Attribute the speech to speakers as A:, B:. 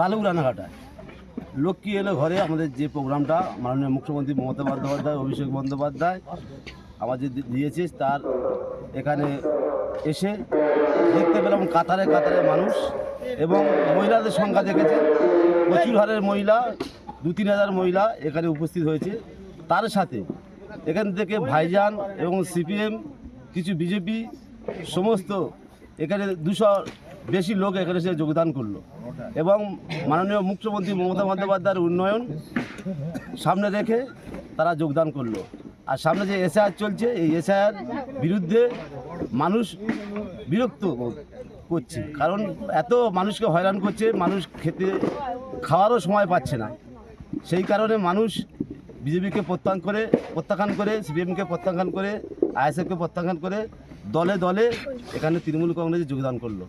A: বালুক রানাঘাটায় লক্ষ্মী এলো ঘরে আমাদের যে প্রোগ্রামটা মাননীয় মুখ্যমন্ত্রী মমতা বন্দ্যোপাধ্যায় অভিষেক বন্দ্যোপাধ্যায় আমাদের দিয়েছে, তার এখানে এসে দেখতে পেলাম কাতারে কাতারে মানুষ এবং মহিলাদের সংখ্যা দেখেছে প্রচুর হারের মহিলা, 2-3 হাজার মহিলা এখানে উপস্থিত হয়েছে। তার সাথে এখান থেকে ভাইজান এবং সিপিএম কিছু বিজেপি সমস্ত এখানে 200 বেশি লোক এখানে এসে যোগদান করলো এবং মাননীয় মুখ্যমন্ত্রী মমতা বন্দ্যোপাধ্যায়ের উন্নয়ন সামনে রেখে তারা যোগদান করলো। আর সামনে যে এসআইআর চলছে, এই এসআইআর বিরুদ্ধে মানুষ বিরক্ত করছে, কারণ এত মানুষকে হয়রান করছে, মানুষ খাওয়ারও সময় পাচ্ছে না। সেই কারণে মানুষ বিজেপিকে প্রত্যাখ্যান করে সিপিএমকে প্রত্যাখ্যান করে আইএসএফকে প্রত্যাখ্যান করে দলে দলে এখানে তৃণমূল কংগ্রেসে যোগদান করলো।